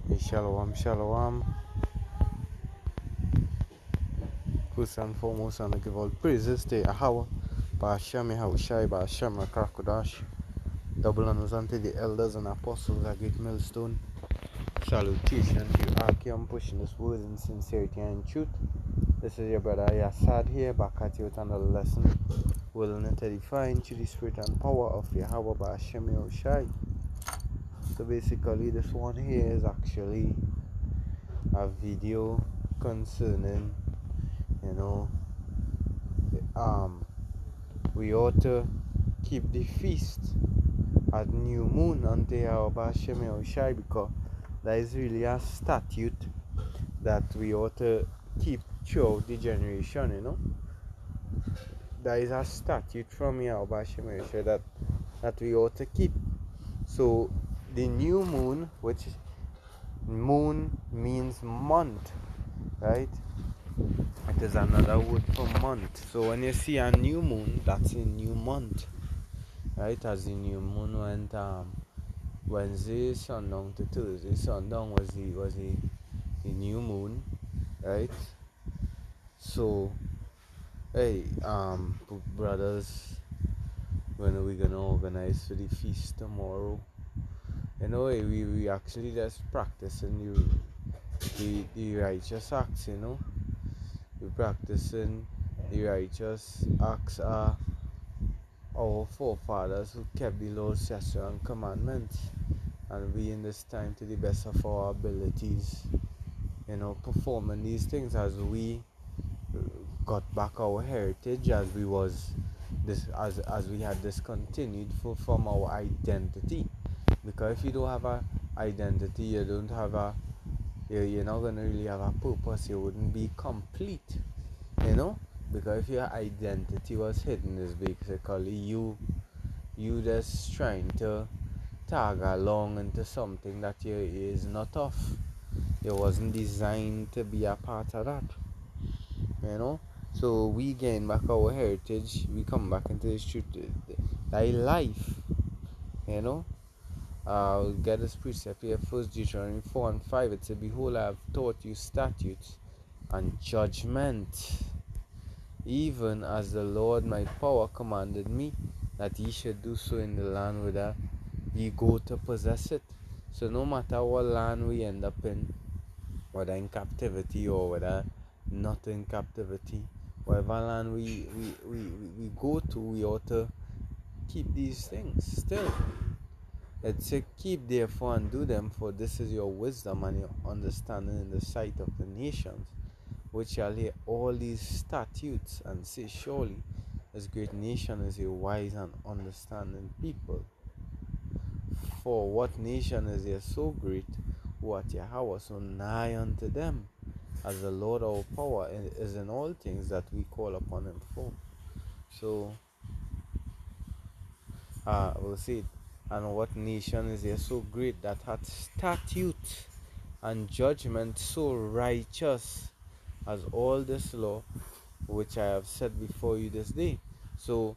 Hey, shalom, shalom. First and foremost, I give all praises to Yahweh, Ba'ashem Yahushai, Ba'ashem Rakakodash. Double honors unto the elders and apostles, a great millstone. Salutation to you, Archeum, pushing this word in sincerity and truth. This is your brother Yasad here, back at you with another lesson. Willing to edify into the spirit and power of Yahweh, Ba'ashem Yahushai. So basically, this one here is actually a video concerning, we ought to keep the feast at new moon unto Yahweh Hashem Yahushai, because that is really a statute that we ought to keep throughout the generation. That is a statute from Yahweh Hashem Yahushai that we ought to keep. So the new moon, which moon means month, right? It is another word for month. So when you see a new moon, that's a new month, right? As the new moon went Wednesday sundown to Thursday sundown was the new moon, right? So hey, brothers, when are we gonna organize for the feast tomorrow? We actually just practicing the righteous acts, we practicing the righteous acts our forefathers who kept the laws, statutes, and commandments, and we in this time to the best of our abilities, performing these things as we got back our heritage, as we had discontinued from our identity. Because if you don't have a identity, you don't have you're not gonna really have a purpose. You wouldn't be complete, because if your identity was hidden, is basically you just trying to tag along into something that you is not of. You wasn't designed to be a part of that. So we gain back our heritage, we come back into this truth, thy life, I'll get this precept here. First Deuteronomy 4:5, it said, behold, I have taught you statutes and judgment, even as the Lord my power commanded me, that ye should do so in the land whither ye go to possess it. So no matter what land we end up in, whether in captivity or whether not in captivity, whatever land we go to, we ought to keep these things still. It said, keep therefore and do them, for this is your wisdom and your understanding in the sight of the nations, which shall hear all these statutes and say, surely this great nation is a wise and understanding people. For what nation is there so great, who at Yahweh so nigh unto them, as the Lord our power is in all things that we call upon him for. So we'll see it. And what nation is there so great that hath statute and judgment so righteous as all this law which I have set before you this day? So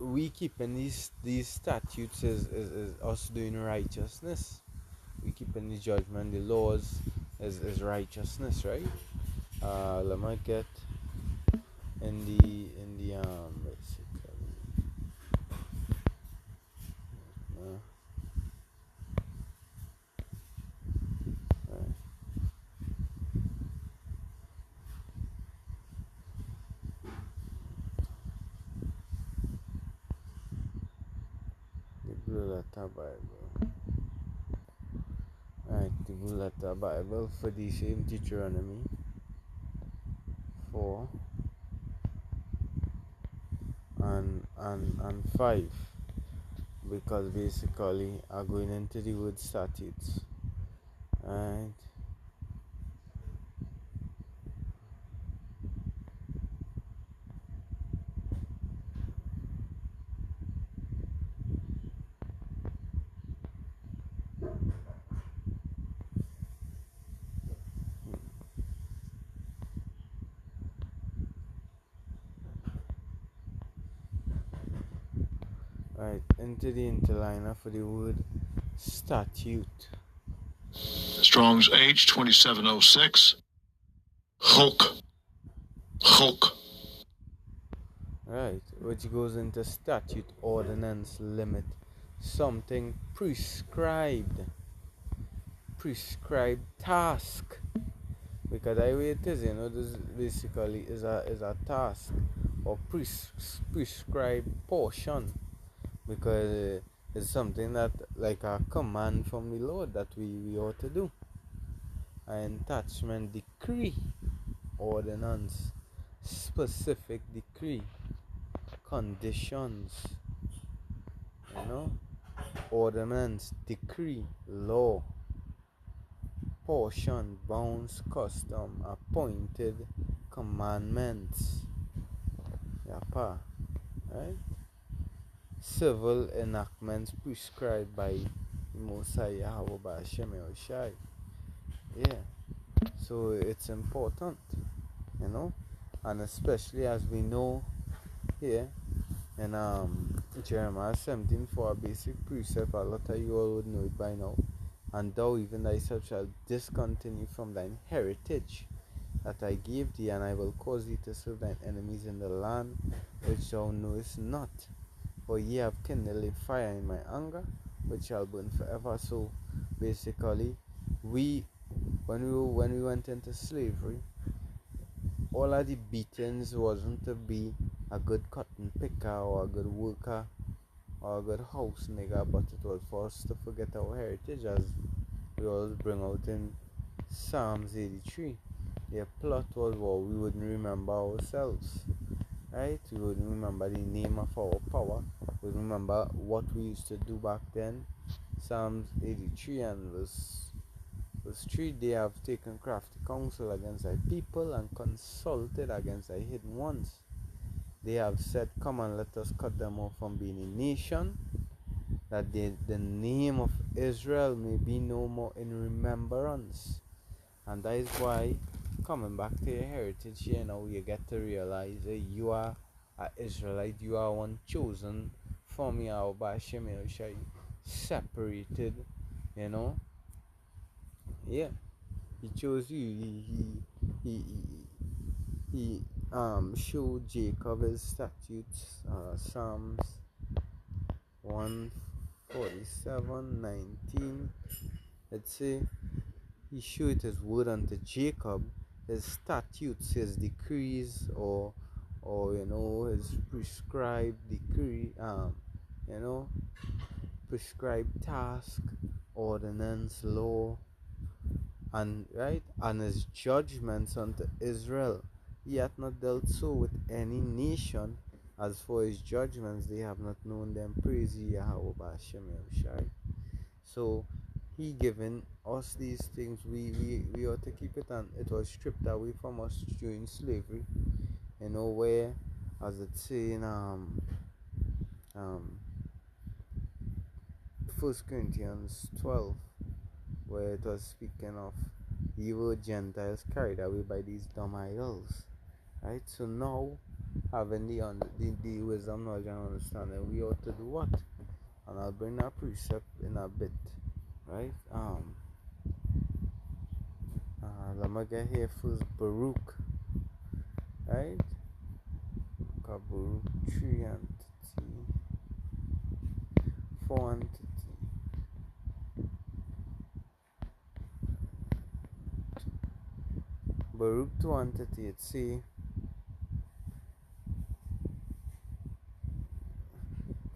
we keeping these statutes is us doing righteousness. We keeping the judgment, the laws is righteousness, right? Let me get in the basically. The Blue Letter Bible. Right, the Blue Letter Bible for the same Deuteronomy 4 and 5, because basically I'm going into the word statutes. Right. Right, into the interliner for the word statute. Strong's H2706. Chok. Chok. Right, which goes into statute, ordinance, limit, something prescribed, task. Because I way it is, this basically is a task or prescribed portion. Because it's something that like a command from the Lord that we ought to do. An attachment, decree, ordinance, specific decree, conditions, ordinance, decree, law, portion, bounds, custom, appointed, commandments. Yapa, right? Civil enactments prescribed by Mosai Yahweh Hashem Shai. Yeah. So it's important, and especially as we know here in Jeremiah 17 for a basic precept, a lot of you all would know it by now. And thou even thyself shalt discontinue from thine heritage that I gave thee, and I will cause thee to serve thine enemies in the land which thou knowest not. For ye have kindled a fire in my anger, which shall burn forever. So basically, when we went into slavery, all of the beatings wasn't to be a good cotton picker or a good worker or a good house nigger, but it was for us to forget our heritage, as we always bring out in Psalms 83. Their plot was what we wouldn't remember ourselves, right? We wouldn't remember the name of our power. We remember what we used to do back then. Psalms 83 and verse 3, they have taken crafty counsel against thy people and consulted against thy hidden ones. They have said, come and let us cut them off from being a nation, that the name of Israel may be no more in remembrance. And that is why, coming back to your heritage here now, you get to realize that you are an Israelite, you are one chosen from Yahweh Hashem Shai, separated, yeah. He chose you. He showed Jacob his statutes. Psalms 147:19. Let's say he showed his word unto Jacob, his statutes, his decrees, or his prescribed decree. Prescribed task, ordinance, law, and his judgments unto Israel. He hath not dealt so with any nation. As for his judgments, they have not known them. Praise ye Yahweh Hashem Yahushai. So he given us these things. We ought to keep it, and it was stripped away from us during slavery. Where, as it say in 1 Corinthians 12, where it was speaking of evil Gentiles carried away by these dumb idols. Right? So now, having the wisdom, knowledge, and understanding, we ought to do what? And I'll bring that precept in a bit. Right? Let me get here first Baruch. Right? Baruch 3 and 4 and Baruch 2 and 38 say,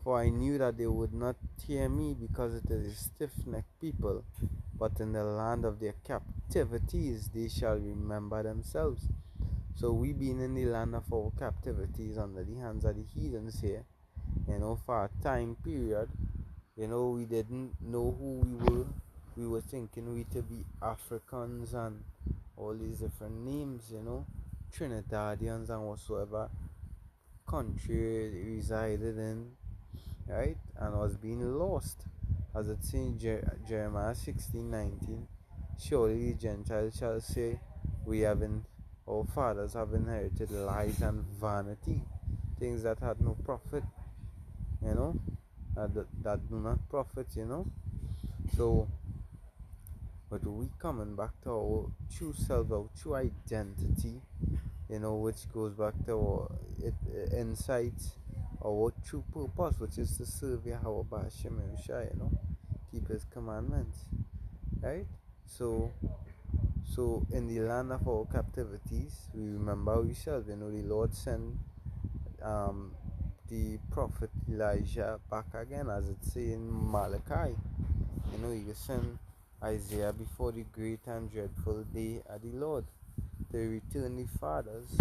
for I knew that they would not hear me, because it is a stiff-necked people, but in the land of their captivities they shall remember themselves. So we being in the land of our captivities under the hands of the heathens here, for a time period, we didn't know who we were. We were thinking we to be Africans and all these different names, Trinidadians and whatsoever country they resided in, right? And was being lost. As it's in Jeremiah 16:19, surely the Gentiles shall say, our fathers have inherited lies and vanity, things that had no profit, that do not profit, So but we coming back to our true self, our true identity, which goes back to our insight, our true purpose, which is to serve Yahweh Ba'ashem Yahushua, keep His commandments, right? So in the land of our captivities, we remember ourselves. The Lord sent the prophet Elijah back again, as it says in Malachi. He sent Isaiah before the great and dreadful day of the Lord. To return the fathers,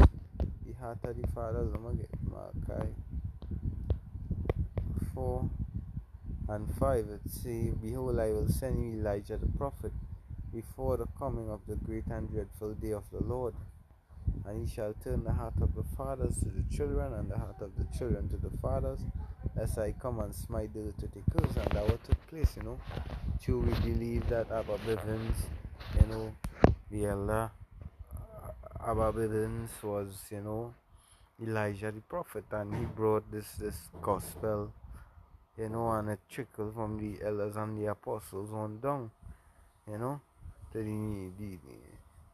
the heart of the fathers. I'm gonna get Malachi 4:5. It says, "Behold, I will send you Elijah the prophet before the coming of the great and dreadful day of the Lord. And he shall turn the heart of the fathers to the children, and the heart of the children to the fathers, lest I come and smite the earth with a curse." And that what took place, True, we believe that Abba Bivens, the elder Abba Bivens was, Elijah the prophet, and he brought this gospel, and it trickled from the elders and the apostles on down, to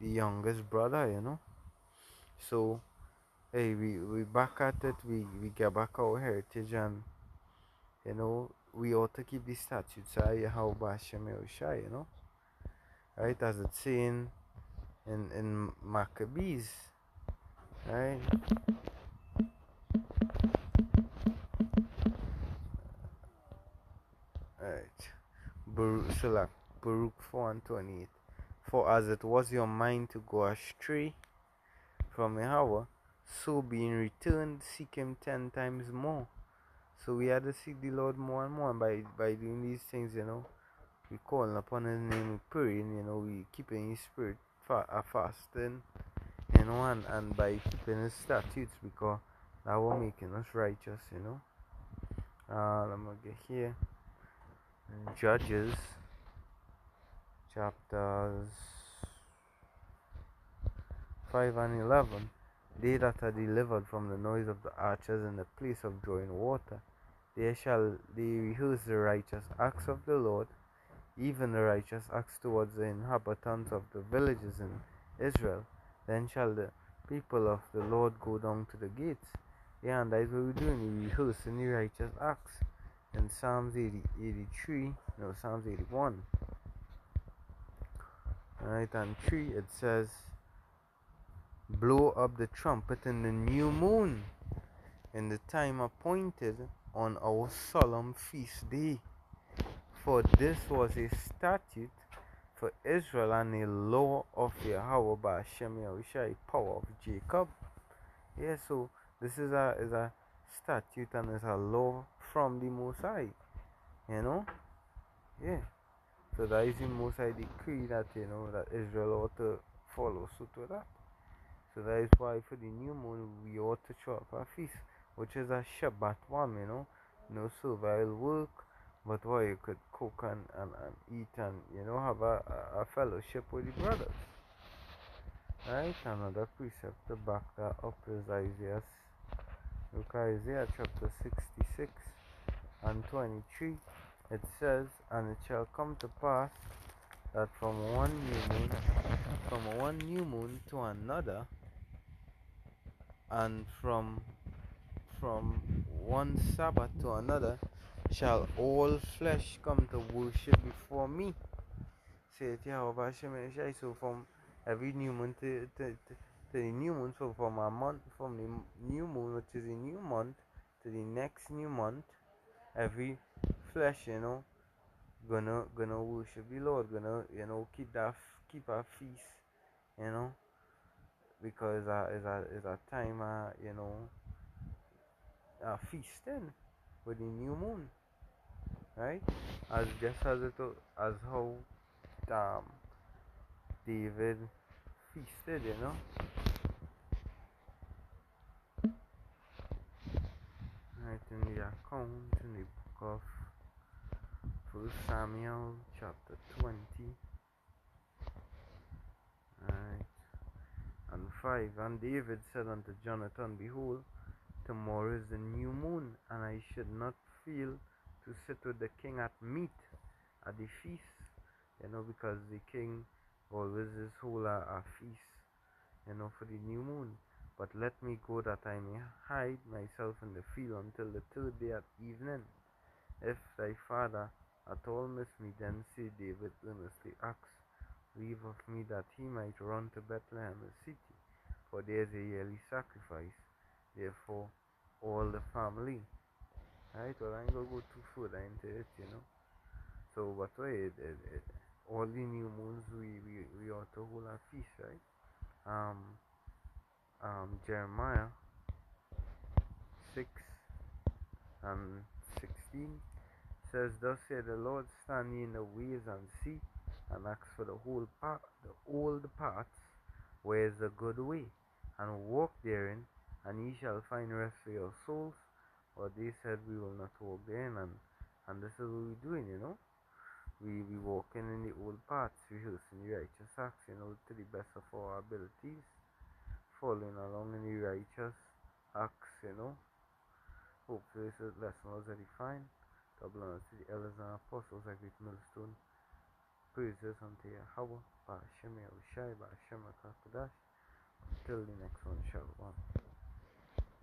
the youngest brother, So, hey, we back at it, we get back our heritage, and, we ought to keep the statutes of Yahweh Ba'ashem Yahushua, right, as it's saying in Maccabees, right? Right. Baruch 4:28. For as it was your mind to go astray from Yahweh, so being returned, seek Him 10 times more. So we had to seek the Lord more and more, and by doing these things, we calling upon His name, we praying, we keeping His spirit fasting, and by keeping His statutes, because that will making us righteous, I'm gonna get here. Judges chapters 5:11. They that are delivered from the noise of the archers in the place of drawing water, there shall they rehearse the righteous acts of the Lord, even the righteous acts towards the inhabitants of the villages in Israel. Then shall the people of the Lord go down to the gates. Yeah, and that is what we're doing. We rehearsing the righteous acts. In Psalms 81. Right, and 3, it says, "Blow up the trumpet in the new moon, in the time appointed on our solemn feast day. For this was a statute for Israel and a law of Yahweh Ba'ashem Yahushua, a power of Jacob." Yeah, so this is a statute and is a law from the Most High, Yeah. So that is the Most High decree that, that Israel ought to follow suit with that. So that is why for the new moon we ought to show up a feast, which is a Shabbat one, no servile work, but where you could cook and eat and, have a fellowship with the brothers. Right? Another precept to back that up is Isaiah. Look at Isaiah chapter 66:23. It says, "And it shall come to pass that from one new moon to another, and from one Sabbath to another, shall all flesh come to worship before me." Saith Yahweh Hashem Yeshai. So from every new moon to the new moon, so from a month, from the new moon, which is a new month, to the next new month, every flesh, gonna worship the Lord, gonna, keep a feast, because is a time, feasting with the new moon, right? As just as how um David feasted, right, in the account in the book of 1 Samuel chapter 20, right, and 5. "And David said unto Jonathan, Behold, tomorrow is the new moon, and I should not feel to sit with the king at meat at the feast. because the king always is hold a feast, for the new moon. But let me go that I may hide myself in the field until the third day at evening. If thy father at all miss me, then say David earnestly asked leave of me that he might run to Bethlehem the city, for there is a yearly sacrifice, therefore all the family. Right, well I ain't gonna go too further into it. So but way all the new moons we ought to hold a feast, right? Um Jeremiah 6 and 16 says, thus said the Lord, stand ye in the ways and see, and ask for the whole path, the old paths, where is the good way, and walk therein, and ye shall find rest for your souls. But they said we will not walk therein, and this is what we're doing. We walking in the old paths, rehearsing the righteous acts, to the best of our abilities, following along in the righteous acts. Hopefully this lesson was edifying. Double honors to the elders and apostles, a great millstone. Praises unto Yahweh, Ba'ashem Yahushai, Ba'ashem HaKadosh. Till the next one, Shalom.